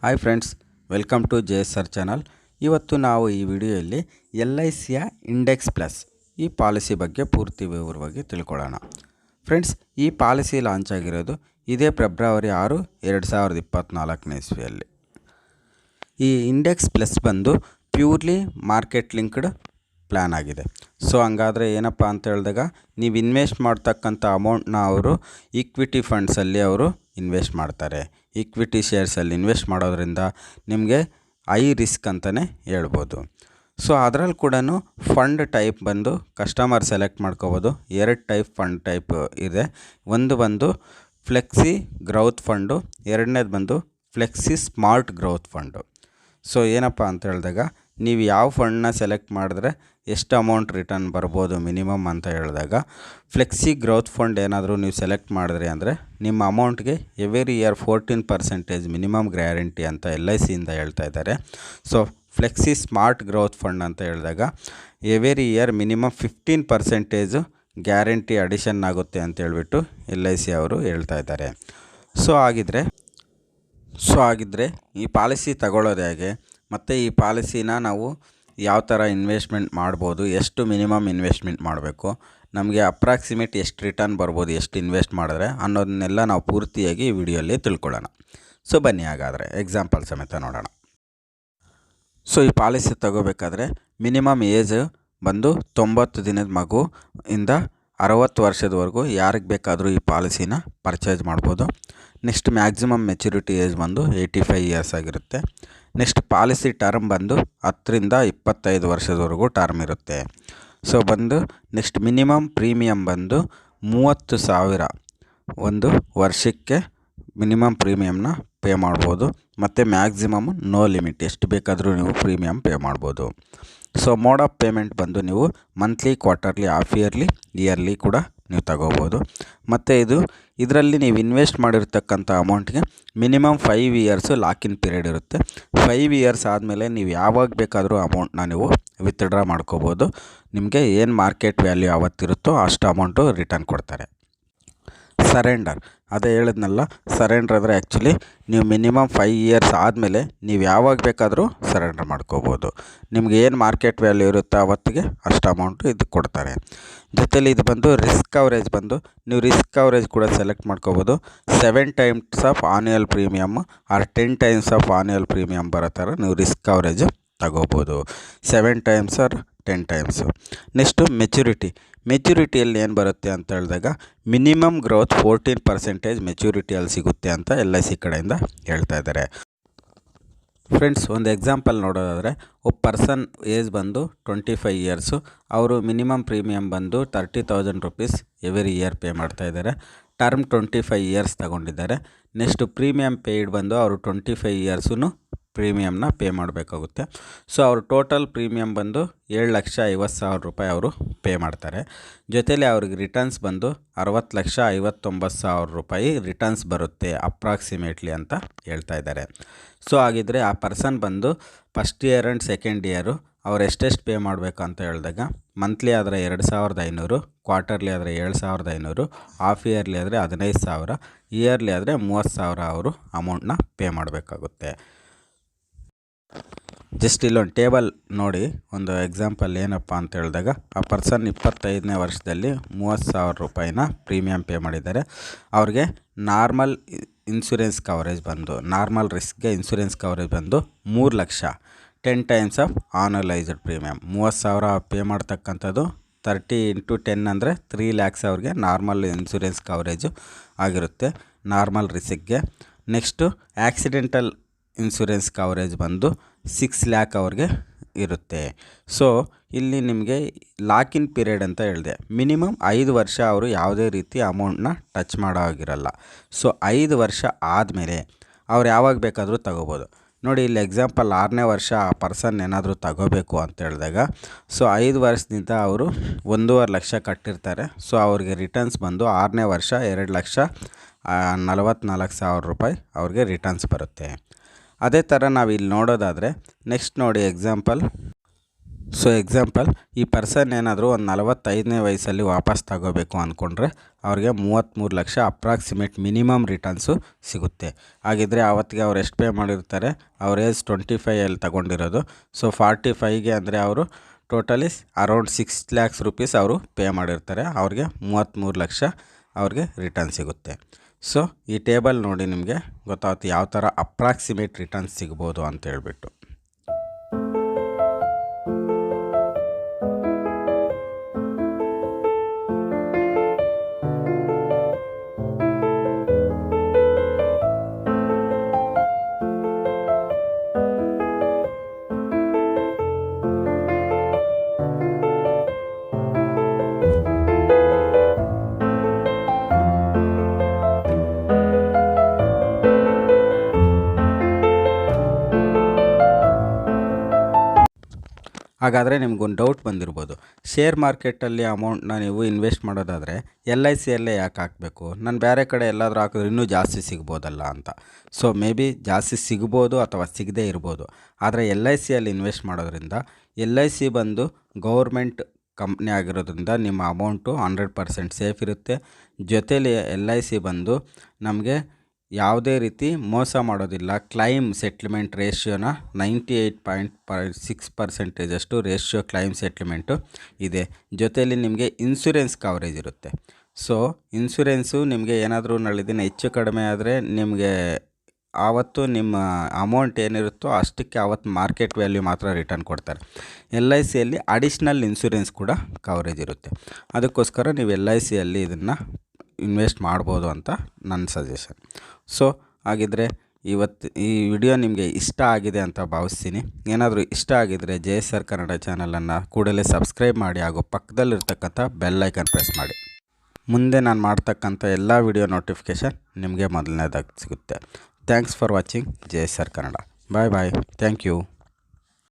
Hi friends, welcome to JSR channel. ಇವತ್ತು ನಾವು ಈ ವಿಡಿಯೋದಲ್ಲಿ LICಯ ಇಂಡೆಕ್ಸ್ ಪ್ಲಸ್ ಈ ಪಾಲಿಸಿ ಬಗ್ಗೆ ಪೂರ್ತಿ ವಿವರವಾಗಿ ತಿಳ್ಕೊಳ್ಳೋಣ. ಫ್ರೆಂಡ್ಸ್, ಈ ಪಾಲಿಸಿ ಲಾಂಚ್ ಆಗಿರೋದು ಇದೇ ಫೆಬ್ರವರಿ 6, 2024ನೇ ಇಸ್ವಿಯಲ್ಲಿ. ಈ ಇಂಡೆಕ್ಸ್ ಪ್ಲಸ್ ಬಂದು ಪ್ಯೂರ್ಲಿ ಮಾರ್ಕೆಟ್ ಲಿಂಕ್ಡ್ ಪ್ಲ್ಯಾನ್ ಆಗಿದೆ. ಸೊ ಹಂಗಾದರೆ ಏನಪ್ಪ ಅಂತ ಹೇಳಿದಾಗ, ನೀವು ಇನ್ವೆಸ್ಟ್ ಮಾಡ್ತಕ್ಕಂಥ ಅಮೌಂಟ್ನ ಅವರು ಈಕ್ವಿಟಿ ಫಂಡ್ಸಲ್ಲಿ ಅವರು ಇನ್ವೆಸ್ಟ್ ಮಾಡ್ತಾರೆ. ಈಕ್ವಿಟಿ ಶೇರ್ಸಲ್ಲಿ ಇನ್ವೆಸ್ಟ್ ಮಾಡೋದ್ರಿಂದ ನಿಮಗೆ ಹೈ ರಿಸ್ಕ್ ಅಂತಲೇ ಹೇಳ್ಬೋದು. ಸೊ ಅದರಲ್ಲಿ ಕೂಡ ಫಂಡ್ ಟೈಪ್ ಬಂದು ಕಸ್ಟಮರ್ ಸೆಲೆಕ್ಟ್ ಮಾಡ್ಕೋಬೋದು. 2 ಟೈಪ್ ಫಂಡ್ ಟೈಪ್ ಇದೆ. ಒಂದು ಬಂದು ಫ್ಲೆಕ್ಸಿ ಗ್ರೌತ್ ಫಂಡು, ಎರಡನೇದು ಬಂದು flexi smart growth fund. So ಏನಪ್ಪ ಅಂತ ಹೇಳಿದಾಗ, ನೀವು ಯಾವ ಫಂಡನ್ನ ಸೆಲೆಕ್ಟ್ ಮಾಡಿದ್ರೆ ಎಷ್ಟು ಅಮೌಂಟ್ ರಿಟರ್ನ್ ಬರ್ಬೋದು ಮಿನಿಮಮ್ ಅಂತ ಹೇಳಿದಾಗ, ಫ್ಲೆಕ್ಸಿ ಗ್ರೋತ್ ಫಂಡ್ ಏನಾದರೂ ನೀವು ಸೆಲೆಕ್ಟ್ ಮಾಡಿದ್ರಿ ಅಂದರೆ ನಿಮ್ಮ ಅಮೌಂಟ್ಗೆ ಎವ್ರಿ ಇಯರ್ 14% ಮಿನಿಮಮ್ ಗ್ಯಾರಂಟಿ ಅಂತ LICಯಿಂದ ಹೇಳ್ತಾ ಇದ್ದಾರೆ. So flexi smart growth fund ಅಂತ ಹೇಳಿದಾಗ every year minimum 15% guarantee addition ಆಗುತ್ತೆ ಅಂತ ಹೇಳ್ಬಿಟ್ಟು LIC ಅವರು ಹೇಳ್ತಾ ಇದ್ದಾರೆ. ಸೊ ಆಗಿದ್ದರೆ ಈ ಪಾಲಿಸಿ ತಗೊಳ್ಳೋದು ಹೇಗೆ, ಮತ್ತು ಈ ಪಾಲಿಸಿನ ನಾವು ಯಾವ ಥರ ಇನ್ವೆಸ್ಟ್ಮೆಂಟ್ ಮಾಡ್ಬೋದು, ಎಷ್ಟು ಮಿನಿಮಮ್ ಇನ್ವೆಸ್ಟ್ಮೆಂಟ್ ಮಾಡಬೇಕು, ನಮಗೆ ಅಪ್ರಾಕ್ಸಿಮೇಟ್ ಎಷ್ಟು ರಿಟರ್ನ್ ಬರ್ಬೋದು ಎಷ್ಟು ಇನ್ವೆಸ್ಟ್ ಮಾಡಿದ್ರೆ ಅನ್ನೋದನ್ನೆಲ್ಲ ನಾವು ಪೂರ್ತಿಯಾಗಿ ಈ ವಿಡಿಯೋಲ್ಲಿ ತಿಳ್ಕೊಳ್ಳೋಣ. ಸೊ ಬನ್ನಿ ಹಾಗಾದರೆ ಎಕ್ಸಾಂಪಲ್ ಸಮೇತ ನೋಡೋಣ. ಸೊ ಈ ಪಾಲಿಸಿ ತಗೋಬೇಕಾದ್ರೆ ಮಿನಿಮಮ್ ಏಜ್ ಬಂದು 90 ದಿನದ ಮಗು ಇಂದ 60 ವರ್ಷದವರೆಗೂ ಯಾರಿಗೆ ಬೇಕಾದರೂ ಈ ಪಾಲಿಸಿನ ಪರ್ಚೇಸ್ ಮಾಡ್ಬೋದು. ನೆಕ್ಸ್ಟ್ ಮ್ಯಾಕ್ಸಿಮಮ್ ಮೆಚುರಿಟಿ ಏಜ್ ಬಂದು 85 ಇಯರ್ಸ್ ಆಗಿರುತ್ತೆ. ನೆಕ್ಸ್ಟ್ ಪಾಲಿಸಿ ಟರ್ಮ್ ಬಂದು 10 ರಿಂದ 25 ವರ್ಷದವರೆಗೂ ಟರ್ಮ್ ಇರುತ್ತೆ. ಸೊ ಬಂದು ನೆಕ್ಸ್ಟ್ ಮಿನಿಮಮ್ ಪ್ರೀಮಿಯಮ್ ಬಂದು 30,000 ಒಂದು ವರ್ಷಕ್ಕೆ ಮಿನಿಮಮ್ ಪ್ರೀಮಿಯಮ್ನ ಪೇ ಮಾಡ್ಬೋದು. ಮತ್ತು ಮ್ಯಾಕ್ಸಿಮಮ್ ನೋ ಲಿಮಿಟ್, ಎಷ್ಟು ಬೇಕಾದರೂ ನೀವು ಪ್ರೀಮಿಯಮ್ ಪೇ ಮಾಡ್ಬೋದು. ಸೊ ಮೋಡ್ ಆಫ್ ಪೇಮೆಂಟ್ ಬಂದು ನೀವು ಮಂತ್ಲಿ, ಕ್ವಾರ್ಟರ್ಲಿ, ಹಾಫ್ ಇಯರ್ಲಿ ಕೂಡ ನೀವು ತಗೋಬೋದು. ಮತ್ತು ಇದರಲ್ಲಿ ನೀವು ಇನ್ವೆಸ್ಟ್ ಮಾಡಿರ್ತಕ್ಕಂಥ ಅಮೌಂಟ್ಗೆ ಮಿನಿಮಮ್ 5 ಇಯರ್ಸು ಲಾಕಿನ್ ಪೀರಿಯಡ್ ಇರುತ್ತೆ. 5 ಇಯರ್ಸ್ ಆದಮೇಲೆ ನೀವು ಯಾವಾಗ ಬೇಕಾದರೂ ಅಮೌಂಟ್ನ ನೀವು ವಿತ್ಡ್ರಾ ಮಾಡ್ಕೋಬೋದು. ನಿಮಗೆ ಏನು ಮಾರ್ಕೆಟ್ ವ್ಯಾಲ್ಯೂ ಯಾವತ್ತಿರುತ್ತೋ ಅಷ್ಟು ಅಮೌಂಟು ರಿಟರ್ನ್ ಕೊಡ್ತಾರೆ. ಸರೆಂಡರ್, ಅದೇ ಹೇಳಿದ್ನಲ್ಲ, ಸರೆಂಡರ್ ಅಂದರೆ ಆ್ಯಕ್ಚುಲಿ ನೀವು ಮಿನಿಮಮ್ 5 ಇಯರ್ಸ್ ಆದಮೇಲೆ ನೀವು ಯಾವಾಗ ಬೇಕಾದರೂ ಸರೆಂಡರ್ ಮಾಡ್ಕೋಬೋದು. ನಿಮ್ಗೆ ಏನು ಮಾರ್ಕೆಟ್ ವ್ಯಾಲ್ಯೂ ಇರುತ್ತೋ ಅವತ್ತಿಗೆ ಅಷ್ಟು ಅಮೌಂಟು ಇದು ಕೊಡ್ತಾರೆ. ಜೊತೆಲಿ ಇದು ಬಂದು ರಿಸ್ಕ್ ಕವರೇಜ್ ಬಂದು ನೀವು ರಿಸ್ಕ್ ಕವರೇಜ್ ಕೂಡ ಸೆಲೆಕ್ಟ್ ಮಾಡ್ಕೋಬೋದು. 7 times of annual premium or 10 times of annual premium ಬರೋ ಥರ ನೀವು ರಿಸ್ಕ್ ಕವರೇಜು ತಗೋಬೋದು. 7 ಟೈಮ್ಸ್ ಆರ್ 10 ಟೈಮ್ಸು. ನೆಕ್ಸ್ಟು ಮೆಚುರಿಟಿಯಲ್ಲಿ ಏನು ಬರುತ್ತೆ ಅಂತ ಹೇಳಿದಾಗ, ಮಿನಿಮಮ್ ಗ್ರೋತ್ 14% ಮೆಚುರಿಟಿಯಲ್ಲಿ ಸಿಗುತ್ತೆ ಅಂತ LIC ಕಡೆಯಿಂದ ಹೇಳ್ತಾ ಇದ್ದಾರೆ. ಫ್ರೆಂಡ್ಸ್, ಒಂದು ಎಕ್ಸಾಂಪಲ್ ನೋಡೋದಾದರೆ, ಒಬ್ಬ ಪರ್ಸನ್ ಏಜ್ ಬಂದು 25 ಇಯರ್ಸು, ಅವರು ಮಿನಿಮಮ್ ಪ್ರೀಮಿಯಮ್ ಬಂದು 30,000 ರುಪೀಸ್ ಎವ್ರಿ ಇಯರ್ ಪೇ ಮಾಡ್ತಾಯಿದ್ದಾರೆ. ಟರ್ಮ್ 25 ಇಯರ್ಸ್ ತಗೊಂಡಿದ್ದಾರೆ. ನೆಕ್ಸ್ಟು ಪ್ರೀಮಿಯಮ್ ಪೇಯ್ಡ್ ಬಂದು ಅವರು 25 ಇಯರ್ಸೂ ಪ್ರೀಮಿಯಮ್ನ ಪೇ ಮಾಡಬೇಕಾಗುತ್ತೆ. ಸೊ ಅವರು ಟೋಟಲ್ ಪ್ರೀಮಿಯಮ್ ಬಂದು 7,50,000 ರೂಪಾಯಿ ಅವರು ಪೇ ಮಾಡ್ತಾರೆ. ಜೊತೆಲಿ ಅವ್ರಿಗೆ ರಿಟರ್ನ್ಸ್ ಬಂದು 60,59,000 ರೂಪಾಯಿ ರಿಟರ್ನ್ಸ್ ಬರುತ್ತೆ ಅಪ್ರಾಕ್ಸಿಮೇಟ್ಲಿ ಅಂತ ಹೇಳ್ತಾ ಇದ್ದಾರೆ. ಸೊ ಹಾಗಿದ್ದರೆ ಆ ಪರ್ಸನ್ ಬಂದು first year and second year ಅವ್ರು ಎಷ್ಟೆಷ್ಟು ಪೇ ಮಾಡಬೇಕು ಅಂತ ಹೇಳಿದಾಗ, ಮಂತ್ಲಿ ಆದರೆ 2,500, ಕ್ವಾರ್ಟರ್ಲಿ ಆದರೆ 7,500, ಹಾಫ್ ಇಯರ್ಲಿ ಆದರೆ 15,000, ಇಯರ್ಲಿ ಆದರೆ 30,000 ಅವರು ಅಮೌಂಟ್ನ ಪೇ ಮಾಡಬೇಕಾಗುತ್ತೆ. ಜಸ್ಟ್ ಇಲ್ಲೊಂದು ಟೇಬಲ್ ನೋಡಿ, ಒಂದು ಎಕ್ಸಾಂಪಲ್ ಏನಪ್ಪ ಅಂತ ಹೇಳಿದಾಗ, ಆ ಪರ್ಸನ್ 25ನೇ ವರ್ಷದಲ್ಲಿ 30,000 ರೂಪಾಯಿನ ಪ್ರೀಮಿಯಮ್ ಪೇ ಮಾಡಿದ್ದಾರೆ. ಅವ್ರಿಗೆ ನಾರ್ಮಲ್ ಇನ್ಶೂರೆನ್ಸ್ ಕವರೇಜ್ ಬಂದು, ನಾರ್ಮಲ್ ರಿಸ್ಕ್ಗೆ ಇನ್ಶೂರೆನ್ಸ್ ಕವರೇಜ್ ಬಂದು 3 lakh, 10 times of annualised premium. 30,000 pay ಮಾಡ್ತಕ್ಕಂಥದ್ದು 30 × 10 ಅಂದರೆ 3 ಲ್ಯಾಕ್ಸ್ ಅವ್ರಿಗೆ ನಾರ್ಮಲ್ ಇನ್ಶೂರೆನ್ಸ್ ಕವರೇಜು ಆಗಿರುತ್ತೆ ನಾರ್ಮಲ್ ರಿಸ್ಕ್ಗೆ. ನೆಕ್ಸ್ಟು ಆಕ್ಸಿಡೆಂಟಲ್ ಇನ್ಶೂರೆನ್ಸ್ ಕವರೇಜ್ ಬಂದು 6 ಲ್ಯಾಕ್ ಅವ್ರಿಗೆ ಇರುತ್ತೆ. ಸೊ ಇಲ್ಲಿ ನಿಮಗೆ ಲಾಕಿನ್ ಪೀರಿಯಡ್ ಅಂತ ಹೇಳಿದೆ, ಮಿನಿಮಮ್ 5 ವರ್ಷ ಅವರು ಯಾವುದೇ ರೀತಿ ಅಮೌಂಟ್ನ ಟಚ್ ಮಾಡೋ ಆಗಿರಲ್ಲ. ಸೊ 5 ವರ್ಷ ಆದಮೇಲೆ ಅವ್ರು ಯಾವಾಗ ಬೇಕಾದರೂ ತಗೋಬೋದು. ನೋಡಿ, ಇಲ್ಲಿ ಎಕ್ಸಾಂಪಲ್ 6ನೇ ವರ್ಷ ಆ ಪರ್ಸನ್ ಏನಾದರೂ ತಗೋಬೇಕು ಅಂತ ಹೇಳಿದಾಗ, ಸೊ 5 ವರ್ಷದಿಂದ ಅವರು 1.5 ಲಕ್ಷ ಕಟ್ಟಿರ್ತಾರೆ. ಸೊ ಅವ್ರಿಗೆ ರಿಟರ್ನ್ಸ್ ಬಂದು 6ನೇ ವರ್ಷ 2,44,000 ರೂಪಾಯಿ ಅವ್ರಿಗೆ ರಿಟರ್ನ್ಸ್ ಬರುತ್ತೆ. ಅದೇ ಥರ ನಾವು ಇಲ್ಲಿ ನೋಡೋದಾದರೆ, ನೆಕ್ಸ್ಟ್ ನೋಡಿ ಎಕ್ಸಾಂಪಲ್ ಸೊ ಎಕ್ಸಾಂಪಲ್, ಈ ಪರ್ಸನ್ ಏನಾದರೂ ಒಂದು 45ನೇ ವಯಸ್ಸಲ್ಲಿ ವಾಪಸ್ ತಗೋಬೇಕು ಅಂದ್ಕೊಂಡ್ರೆ ಅವ್ರಿಗೆ 33 ಲಕ್ಷ ಅಪ್ರಾಕ್ಸಿಮೇಟ್ ಮಿನಿಮಮ್ ರಿಟರ್ನ್ಸು ಸಿಗುತ್ತೆ. ಹಾಗಿದ್ದರೆ ಆವತ್ತಿಗೆ ಅವ್ರು ಎಷ್ಟು ಪೇ ಮಾಡಿರ್ತಾರೆ, ಅವ್ರ ಏಜ್ 25 ತಗೊಂಡಿರೋದು. ಸೊ 45ಗೆ ಅಂದರೆ ಅವರು ಟೋಟಲಿ ಅರೌಂಡ್ 6 lakhs rupees ಅವರು ಪೇ ಮಾಡಿರ್ತಾರೆ. ಅವ್ರಿಗೆ 33 ಲಕ್ಷ ಅವ್ರಿಗೆ ರಿಟರ್ನ್ ಸಿಗುತ್ತೆ. ಸೊ ಈ ಟೇಬಲ್ ನೋಡಿ ನಿಮಗೆ ಗೊತ್ತಾಗುತ್ತೆ ಯಾವ ಥರ ಅಪ್ರಾಕ್ಸಿಮೇಟ್ ರಿಟರ್ನ್ಸ್ ಸಿಗ್ಬೋದು ಅಂತ ಹೇಳ್ಬಿಟ್ಟು. ಹಾಗಾದರೆ ನಿಮ್ಗೊಂದು ಡೌಟ್ ಬಂದಿರ್ಬೋದು, ಶೇರ್ ಮಾರ್ಕೆಟಲ್ಲಿ ಅಮೌಂಟ್ನ ನೀವು ಇನ್ವೆಸ್ಟ್ ಮಾಡೋದಾದರೆ LICಯಲ್ಲೇ ಯಾಕೆ ಹಾಕಬೇಕು, ನಾನು ಬೇರೆ ಕಡೆ ಎಲ್ಲಾದರೂ ಹಾಕಿದ್ರೆ ಇನ್ನೂ ಜಾಸ್ತಿ ಸಿಗ್ಬೋದಲ್ಲ ಅಂತ. ಸೊ ಮೇ ಬಿ ಜಾಸ್ತಿ ಸಿಗ್ಬೋದು ಅಥವಾ ಸಿಗದೇ ಇರ್ಬೋದು. ಆದರೆ LICಯಲ್ಲಿ ಇನ್ವೆಸ್ಟ್ ಮಾಡೋದ್ರಿಂದ LIC ಬಂದು ಗೌರ್ಮೆಂಟ್ ಕಂಪ್ನಿ ಆಗಿರೋದ್ರಿಂದ ನಿಮ್ಮ ಅಮೌಂಟು 100% ಸೇಫ್ ಇರುತ್ತೆ. ಜೊತೆಲಿ LIC ಬಂದು ನಮಗೆ ಯಾವುದೇ ರೀತಿ ಮೋಸ ಮಾಡೋದಿಲ್ಲ. ಕ್ಲೈಮ್ ಸೆಟ್ಲ್ಮೆಂಟ್ ರೇಷಿಯೋನ 98.6% ರೇಷಿಯೋ ಕ್ಲೈಮ್ ಸೆಟ್ಲ್ಮೆಂಟು ಇದೆ. ಜೊತೆಯಲ್ಲಿ ನಿಮಗೆ ಇನ್ಶೂರೆನ್ಸ್ ಕವರೇಜ್ ಇರುತ್ತೆ. ಸೊ ಇನ್ಶೂರೆನ್ಸು ನಿಮಗೆ ಏನಾದರೂ ದಿನ ಹೆಚ್ಚು ಕಡಿಮೆ ಆದರೆ ನಿಮಗೆ ಆವತ್ತು ನಿಮ್ಮ ಅಮೌಂಟ್ ಏನಿರುತ್ತೋ ಅಷ್ಟಕ್ಕೆ ಆವತ್ತು ಮಾರ್ಕೆಟ್ ವ್ಯಾಲ್ಯೂ ಮಾತ್ರ ರಿಟರ್ನ್ ಕೊಡ್ತಾರೆ. LICಯಲ್ಲಿ ಅಡಿಷ್ನಲ್ ಇನ್ಶೂರೆನ್ಸ್ ಕೂಡ ಕವರೇಜ್ ಇರುತ್ತೆ. ಅದಕ್ಕೋಸ್ಕರ ನೀವು LICಯಲ್ಲಿ ಇದನ್ನು ಇನ್ವೆಸ್ಟ್ ಮಾಡ್ಬೋದು ಅಂತ ನನ್ನ ಸಜೆಷನ್. ಸೊ ಹಾಗಿದ್ದರೆ ಈ ವಿಡಿಯೋ ನಿಮಗೆ ಇಷ್ಟ ಆಗಿದೆ ಅಂತ ಭಾವಿಸ್ತೀನಿ. ಏನಾದರೂ ಇಷ್ಟ ಆಗಿದ್ದರೆ JSR ಕನ್ನಡ ಚಾನಲನ್ನು ಕೂಡಲೇ ಸಬ್ಸ್ಕ್ರೈಬ್ ಮಾಡಿ ಹಾಗೂ ಪಕ್ಕದಲ್ಲಿರ್ತಕ್ಕಂಥ ಬೆಲ್ ಐಕನ್ ಪ್ರೆಸ್ ಮಾಡಿ. ಮುಂದೆ ನಾನು ಮಾಡ್ತಕ್ಕಂಥ ಎಲ್ಲ ವಿಡಿಯೋ ನೋಟಿಫಿಕೇಷನ್ ನಿಮಗೆ ಮೊದಲನೇದಾಗಿ ಸಿಗುತ್ತೆ. Thanks for watching JSR Kannada. Bye bye. Thank you.